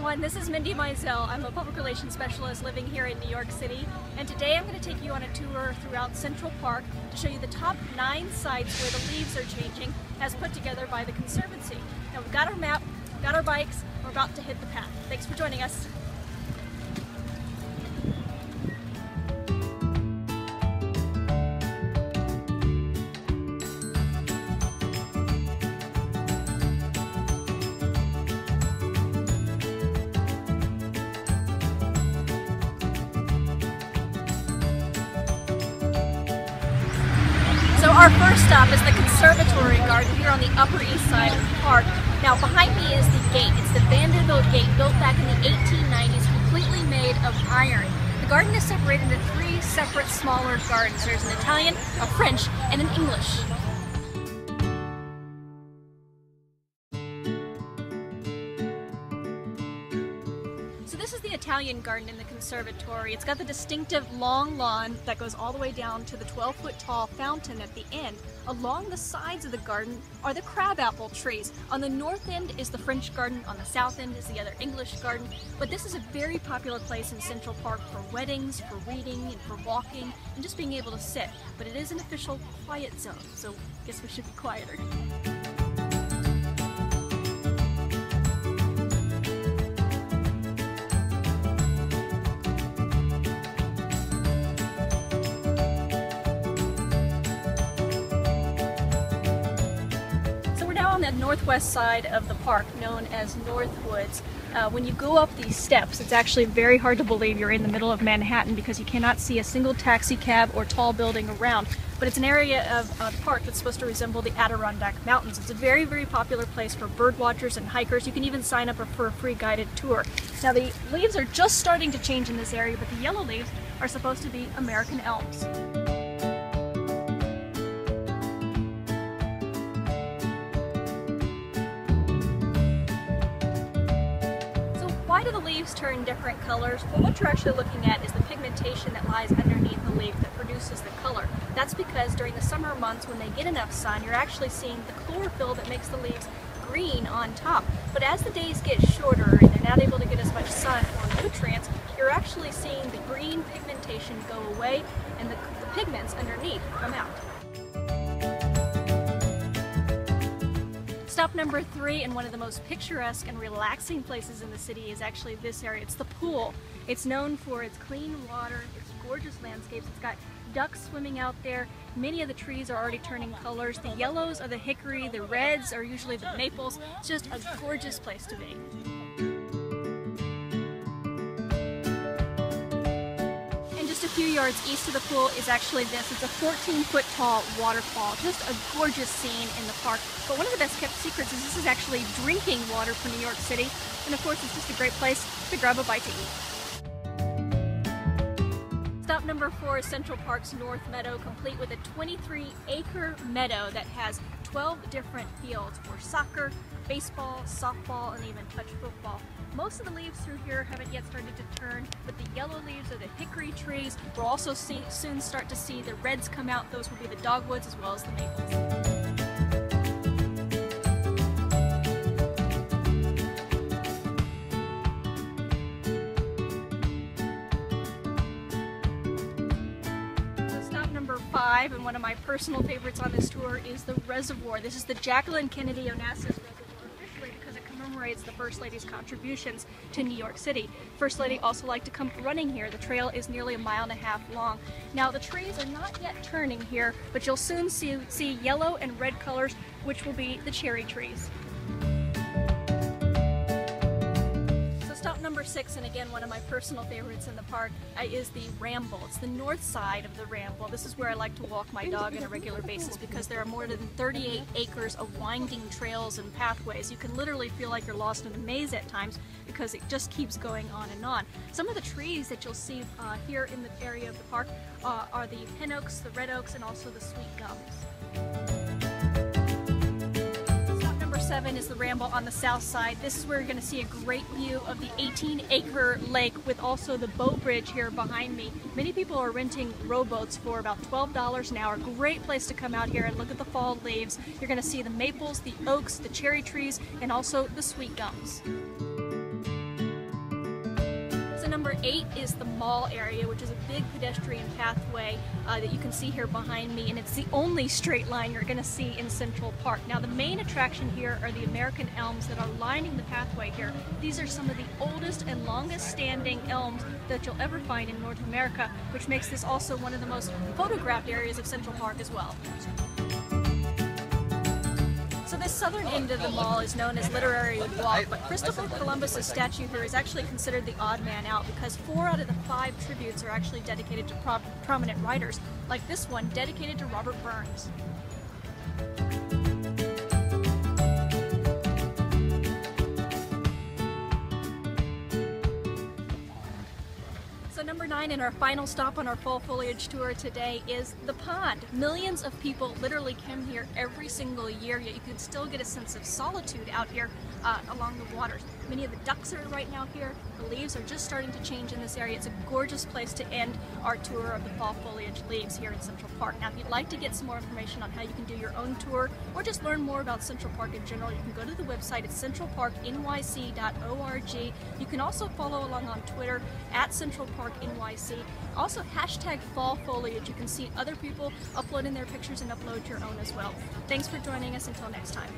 everyone, this is Mindy Mizell. I'm a public relations specialist living here in New York City, and today I'm going to take you on a tour throughout Central Park to show you the top 9 sites where the leaves are changing as put together by the Conservancy. Now we've got our map, got our bikes, we're about to hit the path. Thanks for joining us. So our first stop is the Conservatory Garden here on the Upper East Side of the park. Now behind me is the gate. It's the Vanderbilt gate built back in the 1890s, completely made of iron. The garden is separated into 3 separate smaller gardens. There's an Italian, a French, and an English. So this is the Italian garden in the conservatory. It's got the distinctive long lawn that goes all the way down to the 12-foot tall fountain at the end. Along the sides of the garden are the crabapple trees. On the north end is the French garden, on the south end is the other English garden. But this is a very popular place in Central Park for weddings, for reading, and for walking, and just being able to sit. But it is an official quiet zone, so I guess we should be quieter. On the northwest side of the park, known as Northwoods. When you go up these steps, it's actually very hard to believe you're in the middle of Manhattan because you cannot see a single taxi cab or tall building around. But it's an area of the park that's supposed to resemble the Adirondack Mountains. It's a very, very popular place for bird watchers and hikers. You can even sign up for a free guided tour. Now the leaves are just starting to change in this area, but the yellow leaves are supposed to be American elms. Why do the leaves turn different colors? Well, what you're actually looking at is the pigmentation that lies underneath the leaf that produces the color. That's because during the summer months when they get enough sun, you're actually seeing the chlorophyll that makes the leaves green on top. But as the days get shorter and they're not able to get as much sun or nutrients, you're actually seeing the green pigmentation go away and the pigments underneath come out. Stop number 3, and one of the most picturesque and relaxing places in the city, is actually this area. It's the pool. It's known for its clean water, its gorgeous landscapes. It's got ducks swimming out there. Many of the trees are already turning colors. The yellows are the hickory, the reds are usually the maples. It's just a gorgeous place to be. A few yards east of the pool is actually this. It's a 14-foot tall waterfall. Just a gorgeous scene in the park. But one of the best kept secrets is this is actually drinking water for New York City. And of course, it's just a great place to grab a bite to eat. Stop number 4 is Central Park's North Meadow, complete with a 23-acre meadow that has 12 different fields for soccer, baseball, softball, and even touch football. Most of the leaves through here haven't yet started to turn, but the yellow leaves are the hickory trees. We'll also soon start to see the reds come out. Those will be the dogwoods as well as the maples. Stop number 5, and one of my personal favorites on this tour, is the reservoir. This is the Jacqueline Kennedy Onassis Reservoir, because it commemorates the First Lady's contributions to New York City. First Lady also liked to come running here. The trail is nearly 1.5 miles long. Now the trees are not yet turning here, but you'll soon see yellow and red colors, which will be the cherry trees. Stop number 6, and again one of my personal favorites in the park, is the Ramble. It's the north side of the Ramble. This is where I like to walk my dog on a regular basis because there are more than 38 acres of winding trails and pathways. You can literally feel like you're lost in a maze at times because it just keeps going on and on. Some of the trees that you'll see here in the area of the park are the pin oaks, the red oaks, and also the sweet gums. 7 is the Ramble on the south side. This is where you're going to see a great view of the 18-acre lake with also the boat bridge here behind me. Many people are renting rowboats for about $12 an hour. Great place to come out here and look at the fall leaves. You're going to see the maples, the oaks, the cherry trees, and also the sweet gums. number 8 is the mall area, which is a big pedestrian pathway that you can see here behind me, and it's the only straight line you're going to see in Central Park. Now the main attraction here are the American elms that are lining the pathway here. These are some of the oldest and longest standing elms that you'll ever find in North America, which makes this also one of the most photographed areas of Central Park as well. So this southern end of the mall is known as Literary Walk, but Christopher Columbus's statue here is actually considered the odd man out because 4 out of the 5 tributes are actually dedicated to prominent writers, like this one dedicated to Robert Burns. So number 9 and our final stop on our fall foliage tour today is the pond. Millions of people literally come here every single year, yet you can still get a sense of solitude out here along the waters. Many of the ducks are right now here. The leaves are just starting to change in this area. It's a gorgeous place to end our tour of the fall foliage leaves here in Central Park. Now if you'd like to get some more information on how you can do your own tour or just learn more about Central Park in general, you can go to the website at centralparknyc.org. You can also follow along on Twitter at Central Park NYC. Also hashtag fall foliage. You can see other people uploading their pictures and upload your own as well. Thanks for joining us. Until next time.